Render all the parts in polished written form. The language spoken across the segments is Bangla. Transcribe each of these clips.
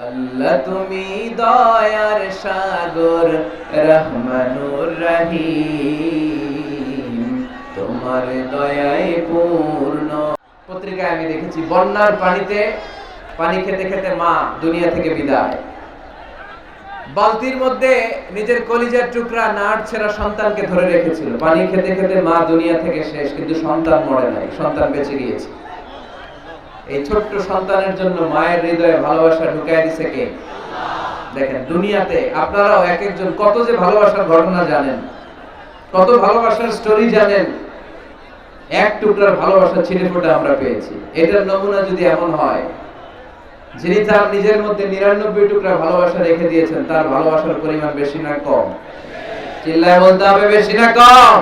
আল্লাহ তুমি দয়ার সাগর রহমানুর রহিম, তোমার দয়ায় পূর্ণ। পত্রিকায় আমি দেখেছি বন্যার পানিতে পানি খেতে খেতে মা দুনিয়া থেকে বিদায়। বালতির মধ্যে নিজের কলিজার টুকরা নাড় ছেঁড়া সন্তানকে ধরে রেখেছিল। পানি খেতে খেতে মা দুনিয়া থেকে শেষ, কিন্তু সন্তান মরে নাই, সন্তান বেঁচে গিয়েছে। এই ছোট্ট সন্তানের জন্য মায়ের হৃদয়ে ভালোবাসা ঢুকায় দিছে কে? দেখেন, দুনিয়াতে আপনারাও এক একজন কত যে ভালোবাসার ঘটনা জানেন, কত ভালোবাসার স্টোরি জানেন। এক টুকরার ভালোবাসা ছিঁড়ে ফুটে আমরা পেয়েছি। এটার নমুনা যদি এমন হয়, যিনি তার নিজের মধ্যে ৯৯ টুকরা ভালোবাসা রেখে দিয়েছেন, তার ভালোবাসার পরিমাণ বেশি না কম? চিল্লায় বলতে হবে, বেশি না কম?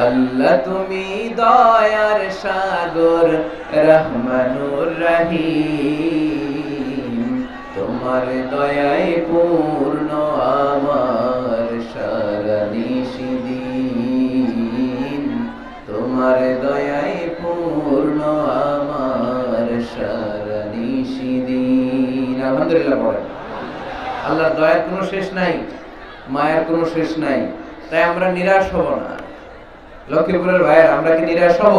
আল্লাহ তুমি দয়ার সাগর রহমানুর রহিম, তোমার দয়ায় পূর্ণ আমার সারা নিশিদিন, তোমার দয়ায় পূর্ণ আমার সারা নিশিদিন। আলহামদুলিল্লাহ বলেন। আল্লাহর দয়ার কোনো শেষ নাই, মায়ের কোনো শেষ নাই। তাই আমরা নিরাশ হব না। লক্ষ্মীপুরের ভাইয়ের, আমরা কি নিরাশ হব?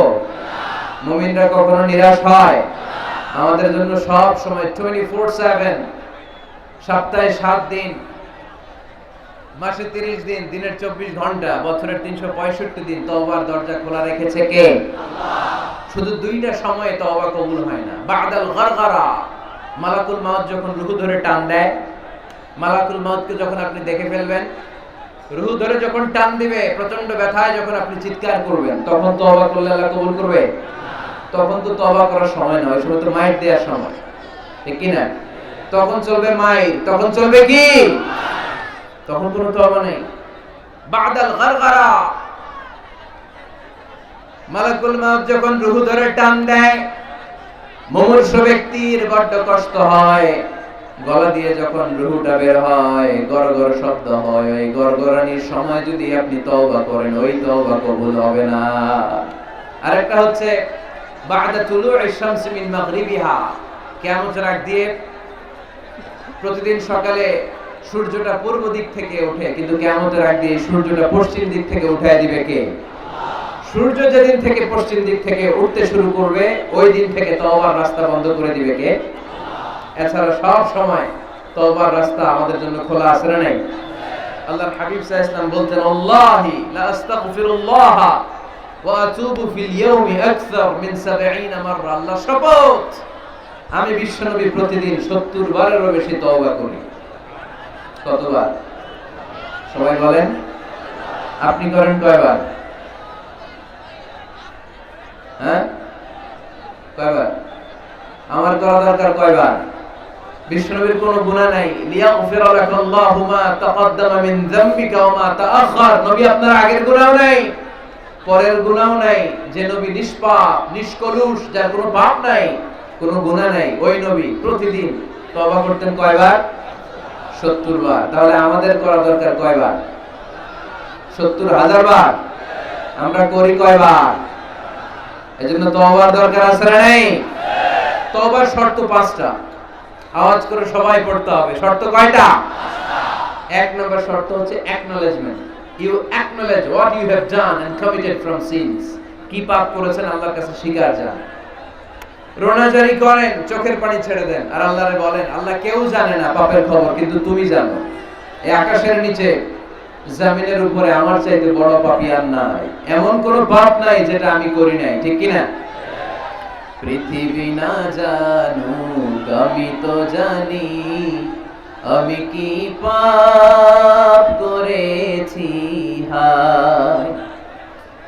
মুমিনরা কখনো নিরাশ হয়? আমাদের জন্য সব সময় 24/7, সপ্তাহে 7 দিন, মাসে 30 দিন, দিনের 24 ঘন্টা, বছরের 365 দিন তওবার দরজা খোলা রেখেছে কে? আল্লাহ। শুধু 2টা সময়ে তওবা কবুল হয় না। বাদাল গারগারা, মালাকুল মাউত যখন রূহ ধরে টান দেয়, মালাকুল মাউতকে যখন আপনি দেখে ফেলবেন, রূহ ধরে যখন টান দিবে, প্রচন্ড ব্যথায় যখন আপনি চিৎকার করবেন, তখন তওবা করলে আল্লাহ কবুল করবে? তখন তো তওবা করার সময় নয়, ওই সময় তো মাইর দেওয়ার সময়, ঠিক কি না? তখন চলবে মাইর, তখন চলবে কি? তখন কোনো তওবা নেই। বাদাল গারগারা, মালাকুল মাউত যখন রূহ ধরে টান দেয়, মুমূর্ষু ব্যক্তির বড্ড কষ্ট হয়। গলা দিয়ে যখন রুহটা বের হয়, গড়গড় শব্দ হয়। ওই গড়গড়ানির সময় যদি আপনি তওবা করেন, ওই তওবা কবুল হবে না। আরেকটা হচ্ছে বা'দা তুলু'ইশ শামসি মিন মাগরিবিহা, কিয়ামতের আগ দিয়ে প্রতিদিন সকালে সূর্যটা পূর্ব দিক থেকে ওঠে, কিন্তু কিয়ামতের আগ দিয়ে সূর্যটা পশ্চিম দিক থেকে উঠায় দিবে কে? সূর্য যেদিন থেকে পশ্চিম দিক থেকে উঠতে শুরু করবে, ওই দিন থেকে তওবার রাস্তা বন্ধ করে দিবে কে? এছাড়া সব সময় তওবার রাস্তা আমাদের জন্য খোলা আছে না নাই? আল্লাহর হাবিব সাল্লাল্লাহু আলাইহি ওয়াসাল্লাম বলতেন, আল্লাহি লা আস্তাগফিরুল্লাহ ওয়া আতুবু ফিল ইয়াউমি আকসার মিন ৭০ মাররা। আল্লাহ শপথ, আমি বিশ্বনবী প্রতিদিন ৭০ বারেরও বেশি তওবা করি। কতবার? সবাই বলেন, আপনি করেন কয়বার? হ্যাঁ, কয়বার? আমার করা দরকার কয়বার? বিশ্বনবীর কোনো গুনাহ নাই। লিয়াগফিরা লাকাল্লাহু মা তাকাদ্দামা মিন যামবিকা ওয়া মা তাআখার। নবী আপনার আগের গুনাহও নাই, পরের গুনাহও নাই। যে নবী নিষ্পাপ, নিষ্কলুষ, যার কোনো পাপ নাই, কোনো গুনাহ নাই, ওই নবী প্রতিদিন তওবা করতেন কয়বার? ৭০ বার। তাহলে আমাদের করা দরকার কয়বার? ৭০,০০০ বার। আমরা করি কয়বার? এজন্য তওবার দরকার আছে না নাই? তওবার শর্ত 5টা। আওয়াজ করে সবাই পড়তে হবে। শর্ত কয়টা? 1 নম্বর শর্ত হচ্ছে acknowledgement. You acknowledge what you have done and committed from sins. কি পাপ করেছেন আল্লাহর কাছে স্বীকার জান। রোনাজারি করেন, চোখের পানি ছেড়ে দেন, আর আল্লাহরে বলেন, আল্লাহ কেউ জানে না পাপের খবর, কিন্তু তুমি জানো। এই আকাশের নিচে, জমিনের উপরে আমার চাইতে বড় পাপী আর নাই। এমন কোন পাপ নাই যেটা আমি করি নাই, ঠিক কি না? পৃথিবী না জানুক, আমি তো জানি আমি কি পাপ করেছি। হায়,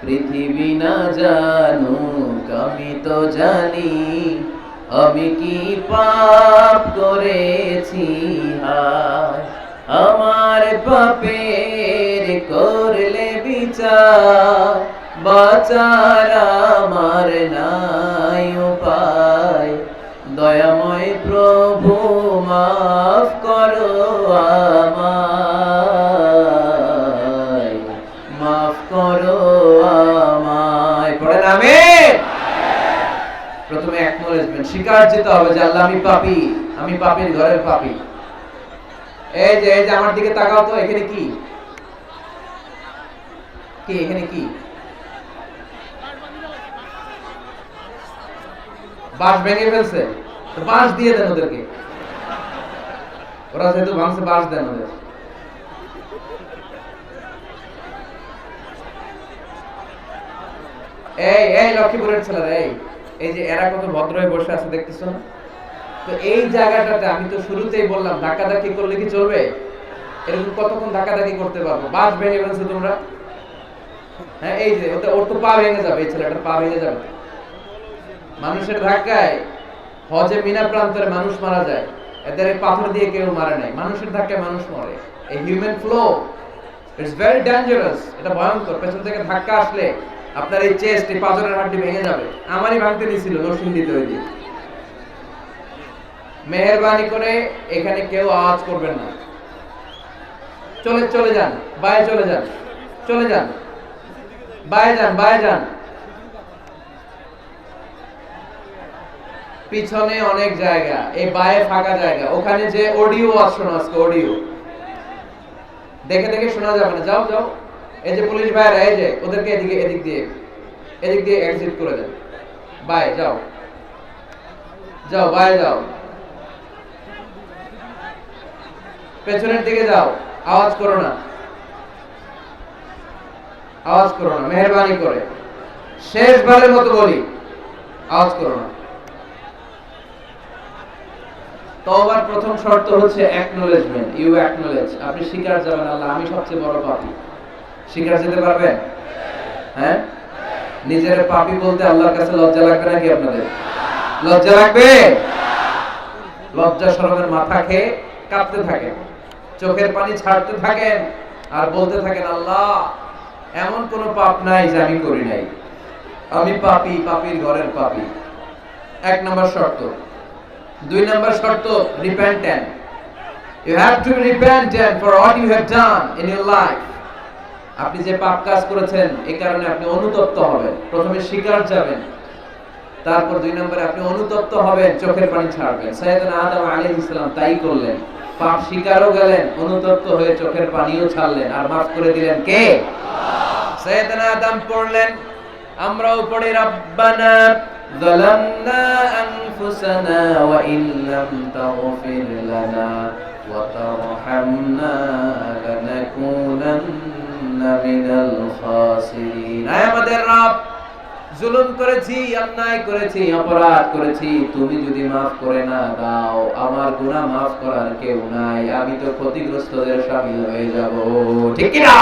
পৃথিবী না জানুক, আমি তো জানি আমি কি পাপ করেছি। হায়, আমার পাপের করলে বিচার, বাঁচার আমার নাই উপায়। দয়াময় প্রভু মাফ করো আমায়, মাফ করো আমায়। পড়েন আমিন। প্রথমে অ্যাকনলেজমেন্ট, স্বীকার যেতে হবে যে আল্লাহ আমি পাপী, আমি পাপীর ঘরের পাপী। এই যে আমার দিকে তাকাও তো, এখানে কি কি এখানে কি বাঁশ ভেঙে ফেলছে, তো বাঁশ দিয়ে দেন ওদেরকে, ওরা যেহেতু ভাঙছে বাঁশ দেন ওদের। এই লক্ষ্মীপুরের ছেলেরা, এই যে এরা কত ভদ্র হয়ে বসে আছে দেখতেছো না? তো এই জায়গাটাতে আমি তো শুরুতেই বললাম ধাক্কাধাক্কি করলে কি চলবে? এরকম কতক্ষণ ধাক্কাধাক্কি করতে পারবো? বাঁশ ভেঙে ফেলছো তোমরা। হ্যাঁ, এই যে ওর তো পা ভেঙে যাবে, এই ছেলেটার পা ভেঙে যাবে। মানুষের ধাক্কায় হজে মিনা প্রান্তরে মানুষ মারা যায়, এদের পাথর দিয়ে কেউ মারে নাই, মানুষের ধাক্কায় মানুষ মরে। এই human flow, it's very dangerous, এটা ভয়ঙ্কর। পেছন থেকে ধাক্কা আসলে আপনার এই চেস্ট, এই পাঁজরের হাড্ডি ভেঙে যাবে। আমারই ভাঙতে দিছিল নরসিংদীতে ওই দিন। মেহেরবানি করে এখানে কেউ আওয়াজ করবেন না। চলে যান, বাইরে চলে যান, বাইরে যান। পিছনে অনেক জায়গা, এই বাইরে ফাঁকা জায়গা, ওখানে যে অডিও শোনা, আজকে অডিও দেখে শোনা যাবে না। যাও, এই যে পুলিশ ভাইরা, এই যে ওদেরকে এদিক দিয়ে এক্সিট করে দেন। বাইরে যাও, বাইরে যাও, পেছনের দিকে যাও। আওয়াজ করো না, মেহেরবানি করে শেষবারের মতো বলি, আওয়াজ করো না। তওবার প্রথম শর্ত হচ্ছে অ্যাকনলেজমেন্ট। ইউ অ্যাকনলেজ, আপনি স্বীকার যাবেন আল্লাহ আমি সবচেয়ে বড় পাপী। স্বীকার যেতে পারবেন? হ্যাঁ, নিজের পাপী বলতে আল্লাহর কাছে লজ্জা লাগবে নাকি? আপনাদের লজ্জা লাগবে? লজ্জা শরমের মাথা খেয়ে কাঁপতে থাকেন, চোখের পানি ছাড়তে থাকেন, আর বলতে থাকেন আল্লাহ এমন কোন পাপ নাই যে আমি করি নাই, আমি পাপী, পাপীর ঘরের পাপী। 1 নম্বর শর্ত। 2 নম্বর শর্ত, repentant. You have to be repentant for what you have done in your life. আপনি যে পাপ কাজ করেছেন এই কারণে আপনি অনুতপ্ত হবেন। প্রথমে স্বীকার যাবেন, তারপর 2 নম্বরে আপনি অনুতপ্ত হবেন, চোখের পানি ছাড়বেন। সাইয়েদনা আদম আলাইহিস সালাম তাই করলেন, পাপ স্বীকারও গেলেন, অনুতপ্ত হয়ে চোখের পানিও ছাড়লেন, আর মাফ করে দিলেন কে? আল্লাহ। সাইয়েদনা আদম পড়লেন, আমরাও পড়ি রাব্বানা যালামনা আনফুসানা ওয়া ইল্লাম তাগফির লানা ওয়া তারহামনা লানাকুনান্না মিনাল খাসিরিন। আয় আমাদের রব, জুলুম করেছি, অন্যায় করেছি, অপরাধ করেছি, তুমি যদি মাফ করে না দাও আমার গুনাহ মাফ করার কেউ নাই, আমি তো ক্ষতিগ্রস্তদের শামিল হয়ে যাব। ঠিক কি না?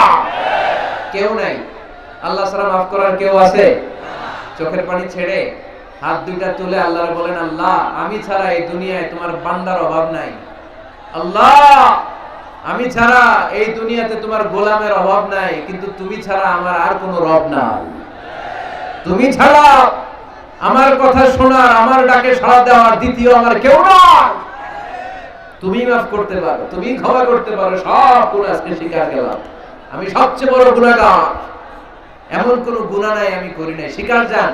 কেউ নাই, আল্লাহ ছাড়া মাফ করার কেউ আছে? চোখের পানি ছেড়ে হাত দুইটা তুলে আল্লাহর বলেন, আল্লাহ আমি ছাড়া এই দুনিয়ায় তোমার বান্দার অভাব নাই। আল্লাহ আমি ছাড়া এই দুনিয়াতে তোমার গোলামের অভাব নাই, কিন্তু তুমি ছাড়া আমার আর কোনো রব নাই। তুমি ছাড়া আমার কথা শোনার, আমার ডাকে সাড়া দেওয়ার দ্বিতীয় আমার কেউ নয়। তুমি মাফ করতে পারো, তুমি ক্ষমা করতে পারো, সব গুনাহ আজকে স্বীকার করলাম, আমি সবচেয়ে বড় গুনাহগার, এমন কোন গুনাহ নাই আমি করি নাই। স্বীকার যান,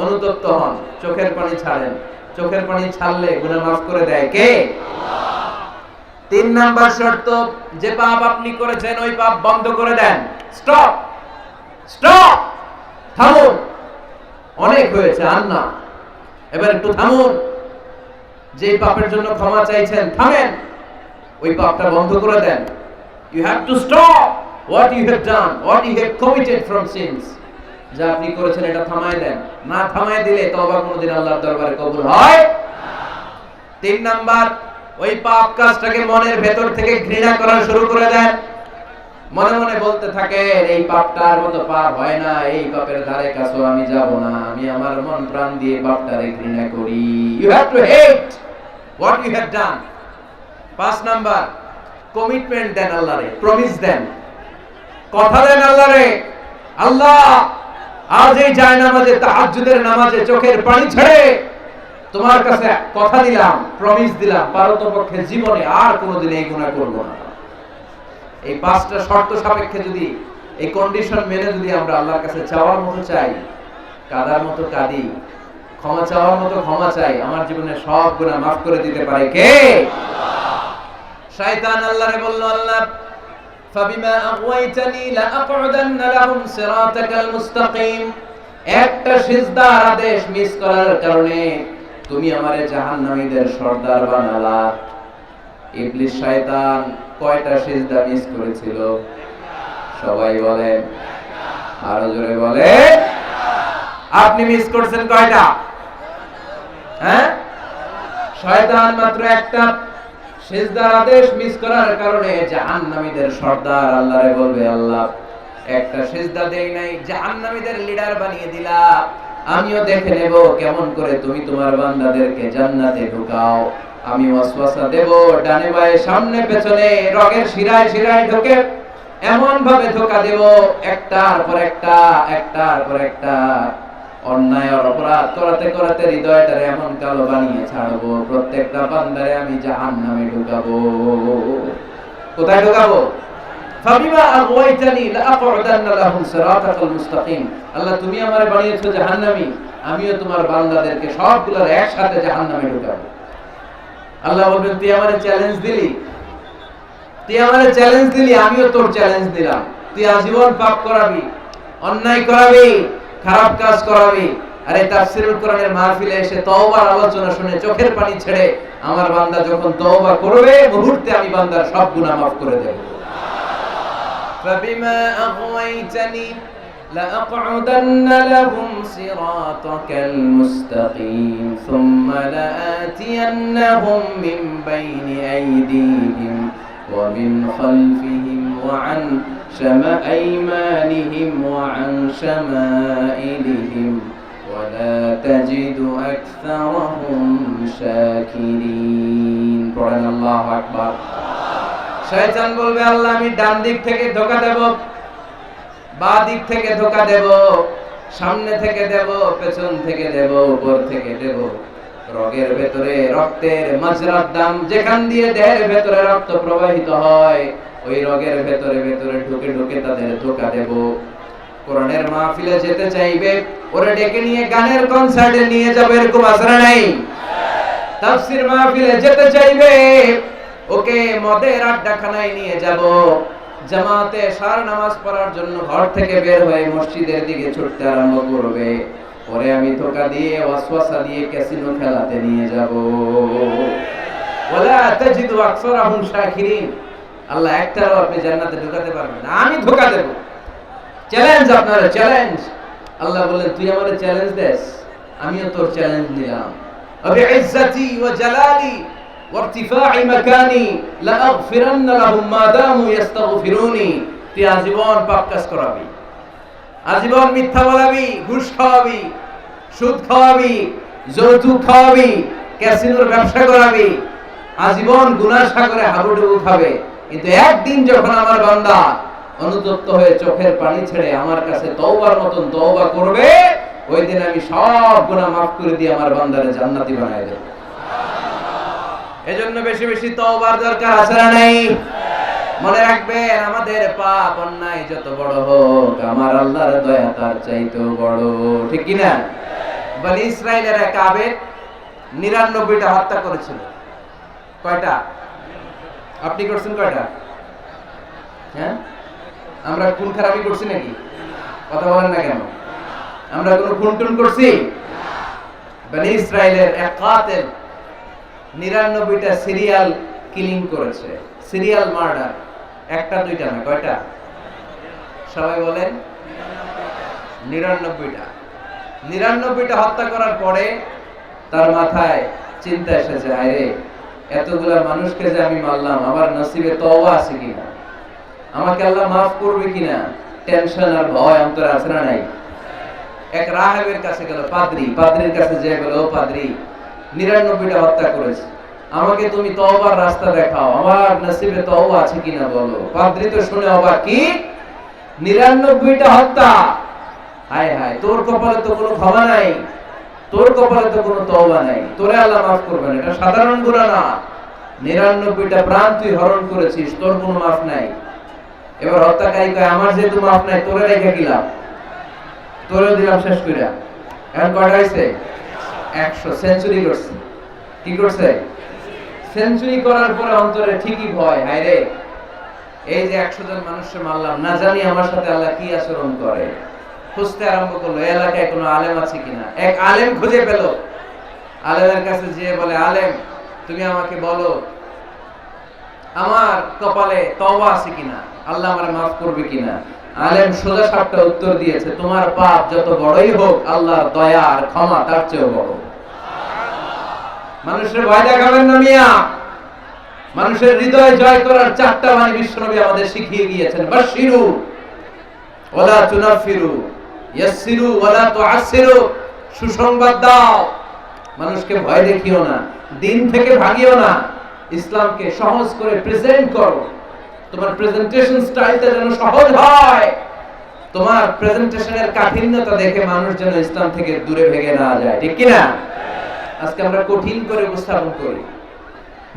অনুতপ্ত হন, চোখের পানি ছাড়েন। চোখের পানি ছাড়লে গুনাহ মাফ করে দেয় কে? আল্লাহ। 3 নাম্বার শর্ত, যে পাপ আপনি করেছেন ওই পাপ বন্ধ করে দেন। স্টপ, থামুন, অনেক হয়েছে, আর না, এবার একটু থামুন। যে পাপের জন্য ক্ষমা চাইছেন থামেন, ওই পাপটা বন্ধ করে দেন। You have to stop what you have done, what you have committed from sins. যা আপনি করেছেন এটা থামায় দেন, না থামায় দিলে তওবা কোনোদিন আল্লাহর দরবারে কবুল হয় না। 3 নাম্বার, ওই পাপ কাজটাকে মনের ভেতর থেকে ঘৃণা করা শুরু করে দেন। মনে মনে বলতে থাকেন এই পাপটার মতো পাপ হয় না, এই পাপের ধারে কাছেও আমি যাব না, আমি আমার মন প্রাণ দিয়ে পাপটারে ঘৃণা করি। You have to hate what you have done. 5 number, commitment দেন আল্লাহরে, প্রমিস দেন, কথা দেন আল্লাহরে, আল্লাহ আজ এই জায়নামাজে, তাহাজ্জুদের নামাজে চোখের পানি ছেড়ে তোমার কাছে কথা দিলাম, প্রমিস দিলাম, পারতপক্ষে জীবনে আর কোনোদিন এই গুনাহ করব না। এই 5টা শর্ত সাপেক্ষে যদি, এই কন্ডিশন মেনে যদি আমরা আল্লাহর কাছে চাওয়ার মতো চাই, কাদার মতো কাঁদি, ক্ষমা চাওয়ার মতো ক্ষমা চাই, আমার জীবনে সব গুনাহ মাফ করে দিতে পারে কে? শয়তান আল্লাহরে বলল, আল্লাহ ফাবিমা আগওয়াইতানি লাআকউদান্না লাহুম সিরাতাকাল মুস্তাকিম, একটা সিজদার আদেশ মিস করার কারণে তুমি আমারে জাহান্নামীদের সর্দার বানালা। ইবলিস শয়তান কয়টা সিজদা মিস করেছিল? সবাই বলেন, আরো জোরে বলে। আপনি মিস করছেন কয়টা? হ্যাঁ, শয়তান মাত্র একটা সিজদার আদেশ মিস করার কারণে জাহান্নামীদের সর্দার আল্লাহরে বলবে, আল্লাহ একটা সিজদা দেই নাই, জাহান্নামীদের লিডার বানিয়ে দিলা, আমিও দেখে নেব কেমন করে তুমি তোমার বান্দাদেরকে জান্নাতে ঢুকাও। আমি ওয়াসওয়াসা দেব, ডানে বায়ে সামনে পেছনে রগের শিরায় শিরায় ঢোকে, এমন ভাবে ধোঁকা দেব, একটার পর একটা অন্যায় আর অপরাধ করাতে করাতে হৃদয়টারে এমন কালো বানিয়ে ছাড়বো, প্রত্যেকটা বান্দারে আমি জাহান্নামে ঢুকাবো। কোথায় ঢুকাবো? ফাবিমা আগওয়াইতানি লাআকউদান্না লাহুম সিরাতাকাল মুস্তাকিম, আল্লাহ তুমি আমারে বানিয়েছো জাহান্নামী, আমিও তোমার বান্দাদেরকে সবগুলোর একসাথে জাহান্নামে ঢুকাবো। আল্লাহ বলবেন, তুই আমারে চ্যালেঞ্জ দিলি, আমিও তোর চ্যালেঞ্জ দিলাম। তুই আজীবন পাপ করাবি, অন্যায় করাবি, খারাপ কাজ করাবি, আরে তাফসীরুল কোরআনের মাহফিলে এসে তওবার আলোচনা শুনে চোখের পানি ছেড়ে আমার বান্দা যখন তওবা করবে, মুহূর্তে আমি বান্দার সব গুনাহ মাফ করে দেব। ফাবিমা আগওয়াইতানি লাআকউদান্না লাহুম সিরাতাকাল মুস্তাকিম সুম্মা লাআতিয়ান্নাহুম মিন বাইনি আইদিহিম ওয়া মিন খালফিহিম ওয়া আন শামাআইমানিহিম ওয়া আন শামাইলিহিম ওয়া লা তাজিদু আকসারাহুম শাকিরিন। পড়েন আল্লাহু আকবার। শয়তান বলবে, আল্লাহ আমি ডান দিক থেকে ধোঁকা দেব, বাঁ দিক থেকে ধোঁকা দেব, সামনে থেকে দেব, পেছন থেকে দেব, উপর থেকে দেব, রগের ভেতরে রক্তের মাজরার দাম, যেখান দিয়ে দেহের ভেতরে রক্ত প্রবাহিত হয়, ওই রগের ভেতরে ভেতরে ঢুকে ঢুকে তাদের ধোঁকা দেব। কোরআনের মাহফিলে যেতে চাইবে, ওরে ডেকে নিয়ে গানের কনসার্টে নিয়ে যাবে, এরকম আসরা নাই? তাফসীর মাহফিলে যেতে চাইবে, ওকে মদের আড্ডাখানায় নিয়ে যাব, জামাতে সার নামাজ পড়ার জন্য ঘর থেকে বের হয়ে মসজিদের দিকে ছুটতে আরম্ভ করবে, পরে আমি ধোঁকা দিয়ে ওয়াসওয়াসা দিয়ে ক্যাসিনো খেলাতে নিয়ে যাব। ওয়ালা তাজিদু আকসারাহুম শাকিরিন, আল্লাহ একটারও আপনি জান্নাতে ঢোকাতে পারবেন না, আমি ধোঁকা দেব। চ্যালেঞ্জ, আপনারা চ্যালেঞ্জ। আল্লাহ বললেন, তুই আমারে চ্যালেঞ্জ দেস, আমিও তোর চ্যালেঞ্জ নিলাম। আবি ইজ্জতি ওয়া জালালি ওয়ারতিফা'i মাকানি লাআগফিরান্না লাহুম মা দামু ইস্তাগফিরুনি। তুই আজীবন পাপ কাজ করাবি, আজীবন মিথ্যা বলাবি, ঘুষ খাওয়াবি, সুদ খাওয়াবি, যৌতুক খাওয়াবি, ক্যাসিনোর ব্যবসা করাবি, আজীবন গুনাহ সাগরে হাবুডুবু খাবে, কিন্তু একদিন যখন আমার বান্দা অনুতপ্ত হয়ে চোখের পানি ছেড়ে আমার কাছে তওবার মতন তওবা করবে, ওই দিন আমি সব গুনাহ মাফ করে দিয়ে আমার বান্দারে জান্নাতি বানায় দেব। এজন্য বেশি বেশি তওবার দরকার আছে না নাই? মনে রাখবেন, আমাদের পাপ অন্যায় যত বড় হোক, আমার আল্লাহর দয়া তার চাইতেও বড়, ঠিক কি না? বনি ইসরাইলের এক আবেদ 99টা হত্যা করেছিল। কয়টা? আপনি করছেন কয়টা? হ্যাঁ, আমরা খুন খারাপি করছি নাকি? কথা বলেন না কেন? আমরা কোনো খুন টুন করছি? বনি ইসরাইলের এক কাতেল 99টা সিরিয়াল কিলিং করেছে, সিরিয়াল মার্ডার, একটা দুইটা না, কয়টা? সবাই বলেন 99টা। 99টা হত্যা করার পরে তার মাথায় চিন্তা এসেছে, আরে এতগুলা মানুষকে যে আমি মারলাম, আমার নসিবে তওবা আছে কিনা, আমাকে আল্লাহ মাফ করবে কিনা, টেনশন আর ভয় অন্তরে আছে না নাই? এক রাহেবের কাছে গেল, পাদ্রির কাছে যে বলে, ও পাদ্রি, 99টা হত্যা করেছে, আমাকে তুমি তওবার রাস্তা দেখাও, আমার নসিবে তওবা আছে কিনা বলো। পাদ্রি তো শুনে অবাক, কি 99টা হত্যা? হায় হায়, তোর কপালে তো কোনো ক্ষমা নাই, তোর কপালে তো কোনো তওবা নাই, তোরে আল্লাহ মাফ করবে না, এটা সাধারণ গুনাহ না, 99টা প্রাণ তুই হরণ করেছিস, তোর কোনো মাফ নাই। এবার হত্যাকারী কয়, আমার যেহেতু মাফ নাই, তোরে রেখে দিলাম, তোরে দিলাম শেষ কইরা, এখন কয়টা হইছে? 100 সেঞ্চুরি করছে। কি করছে? সেঞ্চুরি করার পরে অন্তরে ঠিকই ভয়, হায় রে এই যে 100 জন মানুষকে মারলাম, না জানি আমার সাথে আল্লাহ কি আচরণ করে। খুঁজতে আরম্ভ করলো এলাকায় কোনো আলেম আছে কিনা। এক আলেম খুঁজে পেল। আলেমের কাছে যেয়ে বলে, আলেম তুমি আমাকে বলো আমার কপালে তওবা আছে কিনা, আল্লাহ আমারে মাফ করবে কিনা। আলেম সোজা সাপটা উত্তর দিয়েছে, তোমার পাপ যত বড়ই হোক আল্লাহর দয়া আর ক্ষমা তার চেয়েও বড়। মানুষের ভয় দেখাবেন না মিয়া। মানুষের হৃদয় জয় করার 4টা বাণী বিশ্বনবী আমাদের শিখিয়ে গিয়েছেন। বাশিরু ওয়ালা তুনাফিরু, ইয়াসসিরু ওয়ালা তুআসসিরু। সুসংবাদ দাও, মানুষকে ভয় দেখিও না, দিন থেকে ভাগিও না, ইসলামকে সহজ করে প্রেজেন্ট করো। তোমার প্রেজেন্টেশন স্টাইলটা যেন সহজ হয়, তোমার প্রেজেন্টেশনের কাঠিন্যতা দেখে মানুষ যেন ইসলাম থেকে দূরে ভেগে না যায়, ঠিক কি না? আজকে আমরা কঠিন করে উপস্থাপন করি।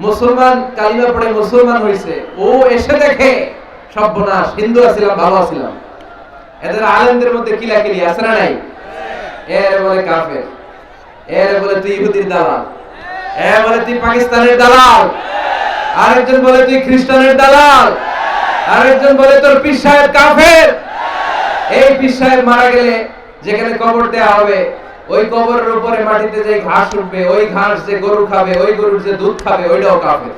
মুসলমান কালিমা পড়ে মুসলমান হইছে, ও এসে দেখে সর্বনাশ, হিন্দু আছিলাম ভালো আছিলাম। এদের আলেমদের মধ্যে কিলাকিলি আছে না নাই? এর বলে কাফের, এর বলে তুই ইহুদির দালাল, এ বলে তুই পাকিস্তানের দালাল, আরেকজন বলে তুই খ্রিস্টানের দালাল, আরেকজন বলে তোর পীর সাহেব কাফের। এই পীর সাহেব মারা গেলে যেখানে কবর দেয়া হবে, ওই কবরের উপরে মাটিতে যে ঘাস উঠবে, ওই ঘাস যে গরু খাবে, ওই গরুর যে দুধ খাবে, ওইটাও কাফের।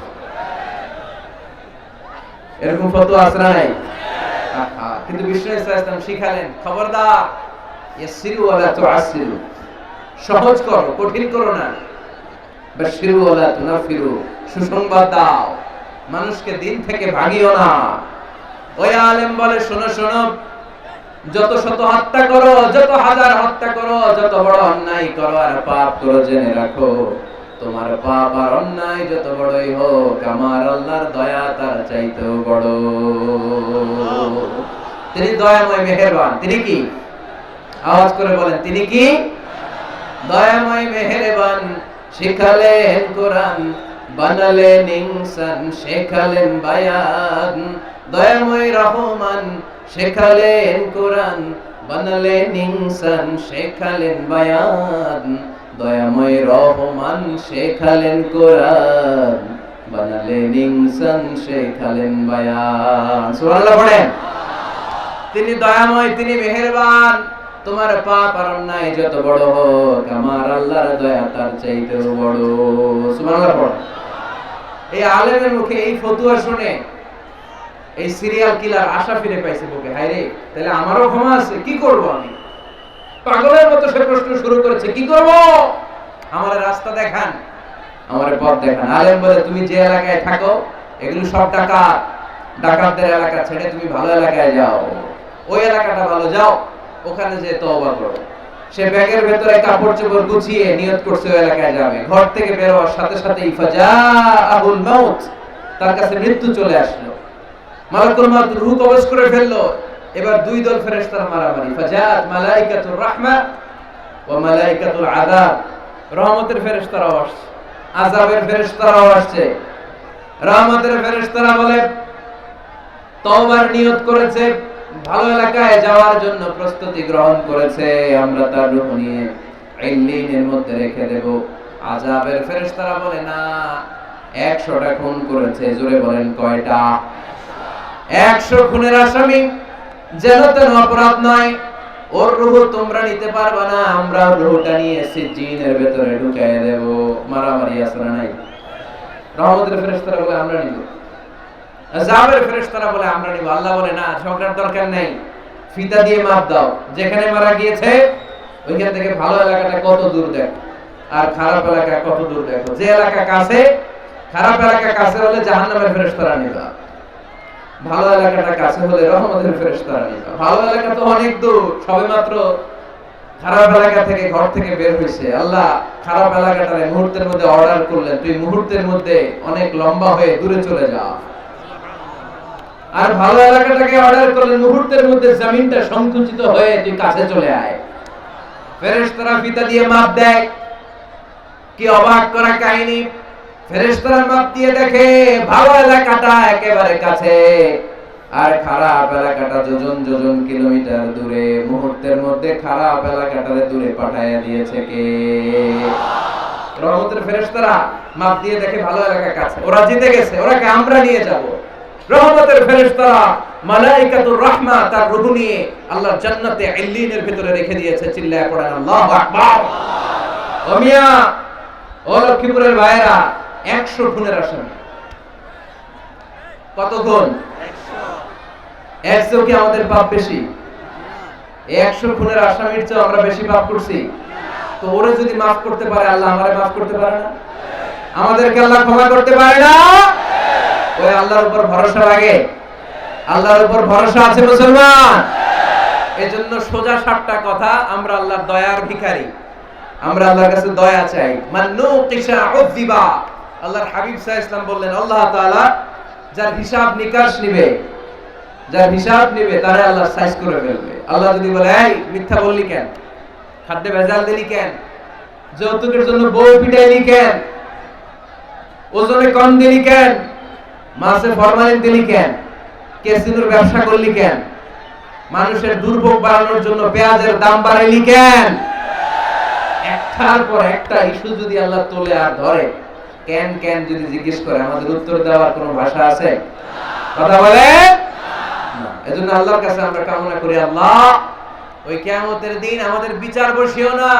এরকম ফতোয়া আছে না নাই? কিন্তু বিষ্ণু ইসলাম শিখালেন, খবরদার, ইয়াসসিরু ওয়ালা তুআসসিরু, সহজ করো, কঠিন করো না। বাশিরু ওয়ালা তুনাফিরু, সুসংবাদ দাও, মানুষকে দিন থেকে ভাগিও না। ওই আলেম বলে, শোনো শোনো, যত শত হত্যা করো, যত হাজার হত্যা করো, যত বড় অন্যায় করো আর পাপ করো, জেনে রাখো তোমার পাপ আর অন্যায় যত বড়ই হোক, আমার আল্লাহর দয়া তার চাইতেও বড়। তিনি দয়াময় মেহেরবান। তিনি কি? আওয়াজ করে বলেন, তিনি কি? দয়াময় মেহেরবান। শিখালেন কোরআন, বানালেন ইনসান, শেখালেন বায়ান। দয়াময় রহমান, শেখালেন কোরআন, বানালেন ইনসান, শেখালেন বায়ান। দয়াময় রহমান, শেখালেন কোরআন, বানালেন ইনসান, শেখালেন বায়ান। সুবহানাল্লাহ পড়েন। তিনি দয়াময়, তিনি মেহেরবান। তোমার পাপ আর অন্যায় যত বড় হোক, আমার আল্লাহর দয়া তার চাইতেও বড়। সুবহানাল্লাহ পড়েন। এই আলেমের মুখে এই ফতোয়া শুনে এই সিরিয়াল কিলার আশা ফিরে পাইছে বুকে। হায় রে, তাহলে আমারও ক্ষমা আছে, কি করব আমি? পাগলের মতো সে প্রশ্ন শুরু করেছে, কি করব? আমার রাস্তা দেখান, আমার পথ দেখান। আলেম বলে, তুমি যে এলাকায় থাকো এগুলো সব ডাকাত, ডাকাতদের এলাকা ছেড়ে তুমি ভালো এলাকায় যাও, ওই এলাকাটা ভালো, যাও ওখানে যে তওবা করো। সে ব্যাগের ভেতরে কাপড় চোপড় গুছিয়ে নিয়ত করছে ওই এলাকায় যাবে। ঘর থেকে বের হওয়ার সাথে সাথে ইফাজাআহুল মাউত, তার কাছে মৃত্যু চলে আসলো। মালাকুল মাউত রূহ কবজ করে ফেললো। এবার দুই দল ফেরেশতার মারামারি। ফাজাআত মালাইকাতুর রাহমা ওয়া মালাইকাতুল আযাব। রহমতের ফেরেশতারাও আসছে, আযাবের ফেরেশতারাও আসছে। রহমতের ফেরেশতারা বলে, তওবার নিয়ত করেছে, ভালো এলাকায় যাওয়ার জন্য প্রস্তুতি গ্রহণ করেছে, আমরা তার রূহ নিয়ে ইল্লিনের মধ্যে রেখে দেব। আযাবের ফেরেশতারা বলে, না, 100টা খুন করেছে। জোরে বলেন, কয়টা? 100 খুনের আসামি, যেন তেন অপরাধ নয়, ওর রূহ তোমরা নিতে পারবা না, আমরা রূহটা নিয়ে সিজ্জিনের ভেতরে ঢুকিয়ে দেব। মারামারি আছে না নাই? রহমতের ফেরেশতারা বলে, আমরা নিব। আযাবের ফেরেশতারা বলে, আমরা নিব। আল্লাহ বলে, না, ঝগড়ার দরকার নেই, ফিতা দিয়ে মাপ দাও। যেখানে মারা গিয়েছে ওইখান থেকে ভালো এলাকাটা কত দূর দেখো, আর খারাপ এলাকা কত দূর দেখো। যে এলাকা কাছে, খারাপ এলাকা কাছে হলে জাহান্নামের ফেরেশতারা নিবা, ভালো এলাকাটা কাছে হলে রহমতের ফেরেশতারা নিবা। ভালো এলাকা তো অনেক দূর, সবেমাত্র খারাপ এলাকা থেকে ঘর থেকে বের হইছে। আল্লাহ খারাপ এলাকাটারে মুহূর্তের মধ্যে অর্ডার করলেন, তুই মুহূর্তের মধ্যে অনেক লম্বা হয়ে দূরে চলে যা। আর ভালো এলাকাটাকে অর্ডার করলেন, মুহূর্তের মধ্যে জমিনটা সংকুচিত হয়ে তুই কাছে চলে আয়। ফেরেশতারা ফিতা দিয়ে মাপ দেয়। কি অবাক করা কাহিনী! ফেরেশতারা মাপ দিয়ে দেখে ভালো এলাকাটা একেবারে কাছে, আর খারাপ এলাকাটা যোজন যোজন কিলোমিটার দূরে, মুহূর্তের মধ্যে খারাপ এলাকাটারে দূরে পাঠাইয়া দিয়েছে কে? রহমতের ফেরেশতারা মাপ দিয়ে দেখে ভালো এলাকা কাছে, ওরা জিতে গেছে, ওরাকে আমরা নিয়ে যাব। রহমতের ফেরেশতারা মালাইকাতুর রাহমা তার রূহ নিয়ে আল্লাহর জান্নাতে ইল্লিনের ভিতরে রেখে দিয়েছে। চিল্লায়া পড়েন আল্লাহু আকবার। ও মিয়া, ও লক্ষ্মীপুরের ভাইরা, 100 খুনের আসামি। কত খুন? 100 কি আমাদের পাপ বেশি? 100 খুনের আসামির চেয়ে আমরা বেশি পাপ করছি? তো ওরে যদি মাফ করতে পারে আল্লাহ, আমারে মাফ করতে পারে না? আমাদেরকে আল্লাহ ক্ষমা করতে পারে না? ওই আল্লাহর উপর ভরসা লাগে? আল্লাহর উপর ভরসা আছে মুসলমান? এজন্য সোজা সাপটা কথা, আমরা আল্লাহর দয়ার ভিখারি, আমরা আল্লাহর কাছে দয়া চাই। মান্নু কিসা উযিবা, আল্লাহর হাবিব সাল্লাল্লাহু আলাইহি ওয়াসাল্লাম বললেন, আল্লাহ তাআলা যার হিসাব নিকাশ নিবে, যার হিসাব নিবে তারে আল্লাহ সাইজ করে ফেলবে। আল্লাহ যদি বলে, এই মিথ্যা বললি কেন, খাদ্যে ভেজাল দিলি কেন, যৌতুকের জন্য বউ পিটাইলি কেন, ওজনে কম দিলি কেন, মাছে ফরমালিন দিলি কেন, ক্যাসিনোর ব্যবসা করলি কেন, মানুষের দুর্ভোগ বাড়ানোর জন্য পেঁয়াজের দাম বাড়াইলি কেন, একটার পর একটা ইস্যু যদি আল্লাহ তোলে আর ধরে, কেন কেন যদি জিজ্ঞেস করে, আমাদের উত্তর দেওয়ার কোনো ভাষা আছে? কথা বলে না। এজন্য আল্লাহর কাছে আমরা কামনা করি, আল্লাহ ওই কিয়ামতের দিন আমাদের বিচার বসিও না,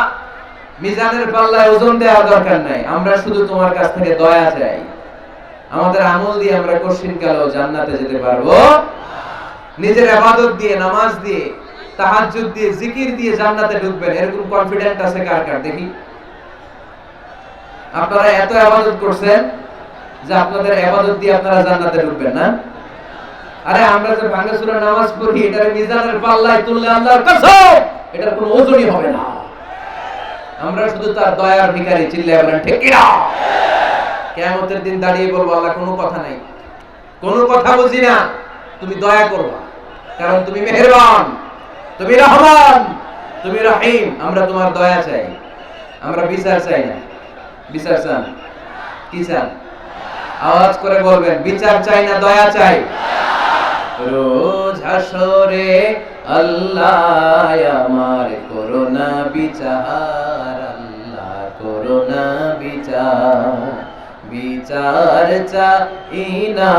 মিজানের পাল্লায় ওজন দেওয়া দরকার নাই, আমরা শুধু তোমার কাছ থেকে দয়া চাই। আমাদের আমল দিয়ে আমরা কঠিন কালেও জান্নাতে যেতে পারবো, নিজের ইবাদত দিয়ে, নামাজ দিয়ে, তাহাজ্জুদ দিয়ে, জিকির দিয়ে জান্নাতে ঢুকবেন, এরকম কনফিডেন্ট আছে কার কার? দেখি। আপনারা এত ইবাদত করছেন যে আপনাদের ইবাদত দিয়ে আপনারা জান্নাতে ঢুকবেন না? আরে আমরা যে ভাঙা সূরা নামাজ পড়ি, এটার মিজানের পাল্লায় তুললে আল্লাহর কসম এটার কোনো ওজনই হবে না। আমরা শুধু তার দয়ার ভিখারি। চিল্লায়া বলেন ঠিক কি না? কিয়ামতের দিন দাঁড়িয়ে বলবো, আল্লাহ কোনো কথা নাই, কোনো কথা বুঝি না, তুমি দয়া করবা, কারণ তুমি মেহেরবান, তুমি রহমান, তুমি রহিম। আমরা তোমার দয়া চাই, আমরা বিচার চাই না। বিচার চান? কি চান? আওয়াজ করে বলবেন, বিচার চাই না দয়া চাই। রোজ হাসরে আল্লাহ আমার করোনা বিচার, আল্লাহ করোনা বিচার, বিচার চাই না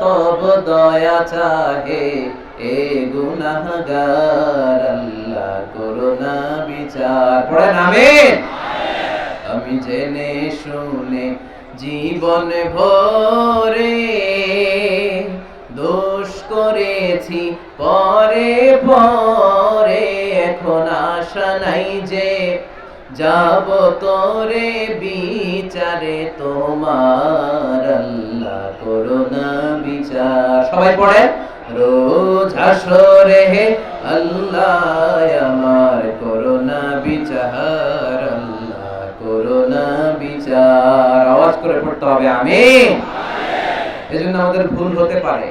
তব দয়া চাহে এ গুনাহগার, আল্লাহ করোনা বিচার। পড়েন আমিন। আমি জেনে শুনে জীবন ভরে দোষ করেছি পরে পরে, এখন আশা নাই যে যাব তোরে বিচারে তোমার, আল্লাহ করোনা বিচার। সবাই পড়ে, রোজ হাসরে আল্লাহ আমার করোনা বিচার, আল্লাহ করোনা বিচার। আওয়াজ করে পড়তে হবে আমিন। এজন্য আমাদের ভুল হতে পারে,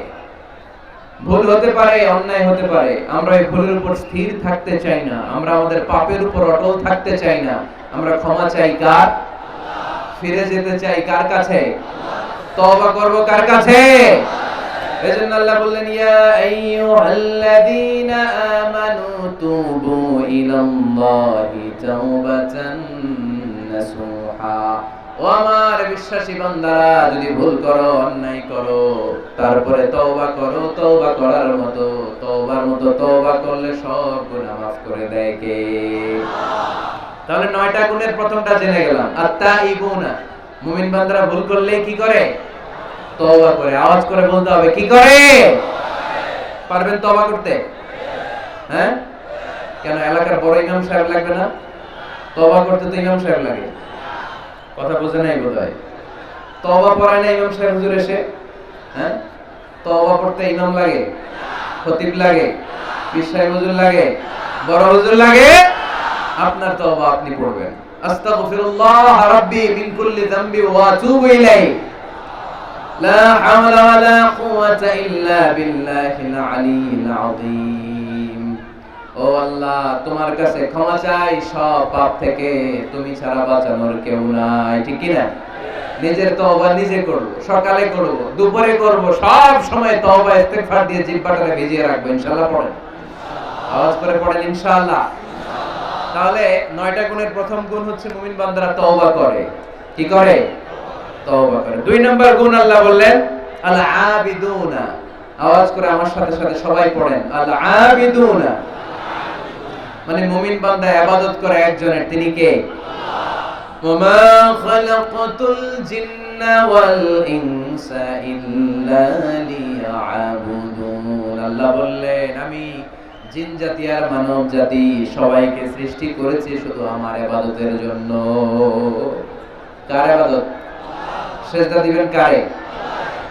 ভুল হতে পারে, অন্যায় হতে পারে, আমরা এই ভুলের উপর স্থির থাকতে চাই না, আমরা আমাদের পাপের উপর অটল থাকতে চাই না। আমরা ক্ষমা চাই কার? ফিরে যেতে চাই কার কাছে? তওবা করব কার কাছে? এজন্য আল্লাহ বললেন, ইয়া আইয়ুহাল্লাযীনা আমানু তুবু ইলাল্লাহি তাওবাতান নাসুহা। ও আমার বিশ্বাসী বান্দারা, যদি ভুল করো, অন্যায় করো, তারপরে তওবা করো, তওবা করার মতো, তওবার মতো তওবা করলে সব গুনাহ মাফ করে দেয় কে? তাহলে 9টা গুণের প্রথমটা জেনে গেলাম, আত-তাইবুনা। মুমিন বান্দারা ভুল করলে কি করে? তওবা করে। আওয়াজ করে বলতে হবে, কি করে? পারবেন তওবা করতে? হ্যাঁ? কেন এলাকার বড় ইমাম সাহেব লাগবে না? তওবা করতে তো ইমাম সাহেব লাগে। কথা বুঝে নাই বোধহয়। তওবা পড়ায় না ইমাম সাহেব হুজুর এসে? হ্যাঁ? তওবা পড়তে ইমাম লাগে, খতিব লাগে, পীর সাহেব হুজুর লাগে, বড় হুজুর লাগে? আপনার তওবা আপনি পড়বেন। আস্তাগফিরুল্লাহ রাব্বি মিন কুল্লি যামবি ওয়া আতুবু ইলাইহি, লা হাওলা ওয়ালা কুওয়াতা ইল্লা বিল্লাহিল আলিয়্যিল আযীম। ও আল্লাহ, তোমার কাছে ক্ষমা চাই সব পাপ থেকে, তুমি ছাড়া বাঁচানোর কেউ নাই। ঠিক কি না? নিজের তওবা নিজে করব, সকালে করব, দুপুরে করব, সব সময় তওবা ইস্তেগফার দিয়ে জিহ্বাটাকে ভিজিয়ে রাখবো ইনশাআল্লাহ। পড়েন, আওয়াজ করে পড়েন ইনশাআল্লাহ। তাহলে 9টা গুণের প্রথম গুণ হচ্ছে মুমিন বান্দারা তওবা করে। কি করে? তওবা করে। 2 নাম্বার গুণ আল্লাহ বললেন আল আবিদুনা। আওয়াজ করে আমার সাথে সাথে সবাই পড়েন আল আবিদুনা। মানে মুমিন বান্দা ইবাদত করে একজনের, তিনি কে? ওমা খালাকাতুল জিন্না ওয়াল ইনসা ইল্লা লিয়াবুদুন। আল্লাহ বললেন আমি জিন জাতি আর মানব জাতি সবাইকে সৃষ্টি করেছি শুধু আমার ইবাদতের জন্য। কার ইবাদত? সেজদা দিবেন কারে?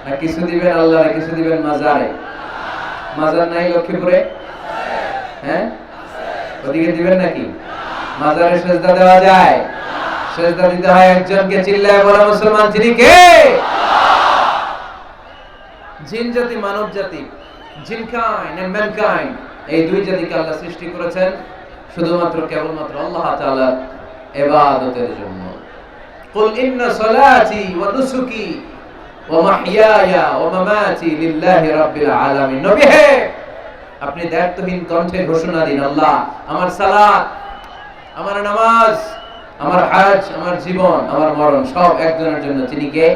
না কিছু দিবেন আল্লাহরে, কিছু দিবেন মাজারে? মাজার নাই লক্ষ্মীপুরে? হ্যাঁ, ওদিকে দিবেন নাকি? মাজারে সেজদা দেওয়া যায়? সেজদা দিতে হয় একজনকে। চিল্লায় বলা মুসলমান, যিনি কে? জিন জাতি মানব জাতি, জিনকাইন্ড এন্ড ম্যানকাইন্ড, এই দুই জাতিকে আল্লাহ সৃষ্টি করেছেন শুধুমাত্র কেবলমাত্র আল্লাহ তাআলার ইবাদতের জন্য। কুল ইন্না সালাতি ওয়া নুসুকি ওয়া মাহইয়ায়া ওয়া মামাতি লিল্লাহি রাব্বিল আলামিন। নবী হে, আপনি দায়িত্বহীন কণ্ঠে ঘোষণা দিন, আল্লাহ আমার সালাত, আমার নামাজ, আমার হজ, আমার জীবন, আমার মরণ সব একজনের জন্য। তিনি কে?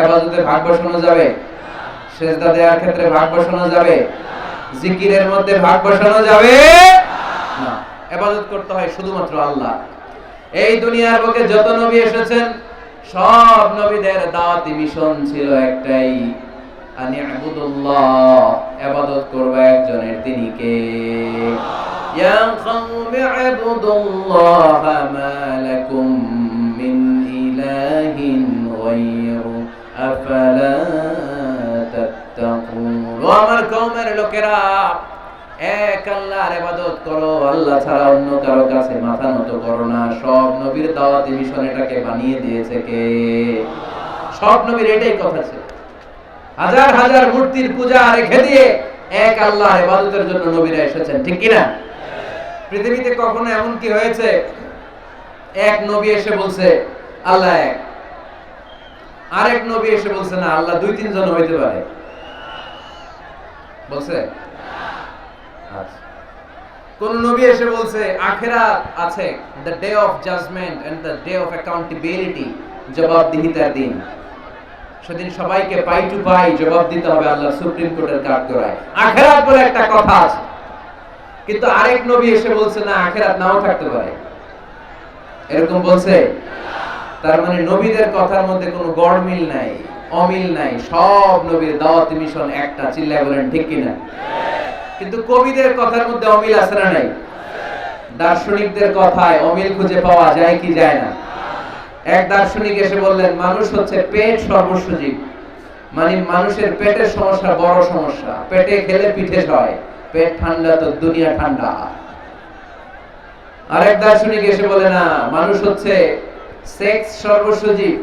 ইবাদতে ভাগ বসানো যাবে? সেজদা দেওয়ার ক্ষেত্রে ভাগ বসানো যাবে? জিকিরের মধ্যে ভাগ বসানো যাবে না। ইবাদত করতে হয় শুধুমাত্র আল্লাহ। এই দুনিয়ার বুকে যত নবী এসেছেন সব নবীদের দাওয়াতি মিশন ছিল একটাই, আনি ইবাদুল্লাহ, ইবাদত করবে একজনের, তিনি কে? ইয়া কওমি ইবাদুল্লাহ মা লাকুম মিন ইলাহিন গায়রু আফালা তাত্তাকুন। ও আমার কওমের লোকেরা, এক আল্লাহর ইবাদত করো, আল্লাহ ছাড়া অন্য কারো কাছে মাথা নত করো না। সব নবীর দাওয়াতি মিশন এটাকে বানিয়ে দিয়েছে কে? সব নবীর এটাই কথা ছিল। হাজার হাজার মূর্তির পূজা রেখে দিয়ে এক আল্লাহর ইবাদতের জন্য নবীরা এসেছেন, ঠিক কি না? পৃথিবীতে কখনো এমন কি হয়েছে এক নবী এসে বলছে আল্লাহ এক, আরেক নবী এসে বলছে না আল্লাহ 2-3 জন হইতে পারে? বলছে? কোন নবী এসে বলছে আখিরাত আছে, the day of judgment and the day of accountability, জবাবদিহিতার দিন, সেদিন সবাইকে পাই টু পাই জবাব দিতে হবে আল্লাহর সুপ্রিম কোর্টের কাঠগড়ায়। আখিরাত বলে একটা কথা আছে, কিন্তু আরেক নবী এসে বলছে না আখিরাত নাও থাকতে পারে। এরকম বলছে? তার মানে নবীদের কথার মধ্যে কোনো গড়মিল নাই, অমিল নাই। সব নবীর দাওয়াতি মিশন একটা। চিল্লায় বলেন ঠিক কিনা? কিন্তু কবিদের কথার মধ্যে অমিল আছে না নাই? দার্শনিকদের কথায় অমিল খুঁজে পাওয়া যায় কি যায় না? এক দার্শনিক এসে বললেন মানুষ হচ্ছে পেট সর্বস্ব জীব, মানে মানুষের পেটের সমস্যা বড় সমস্যা, পেটে খেলে পিঠে হয়, পেট ঠান্ডা তো দুনিয়া ঠান্ডা। আরেক দার্শনিক এসে বলে না, মানুষ হচ্ছে সেক্স সর্বস্ব জীব,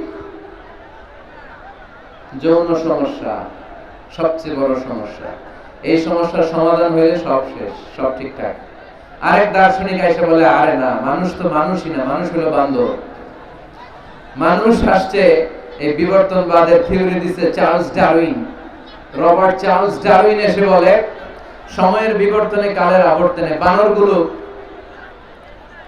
যৌন সমস্যা সবচেয়ে বড় সমস্যা, এই সমস্যার সমাধান হইলে সব শেষ, সব ঠিকঠাক। আরেক দার্শনিক এসে বলে আরে না, মানুষ তো মানুষই না, মানুষ হলো বান্দর। মানুষ আসছে, এই বিবর্তনবাদের থিওরি দিছে Charles Darwin, Robert Charles Darwin এসে বলে সময়ের বিবর্তনে কালের আবর্তনে বানরগুলো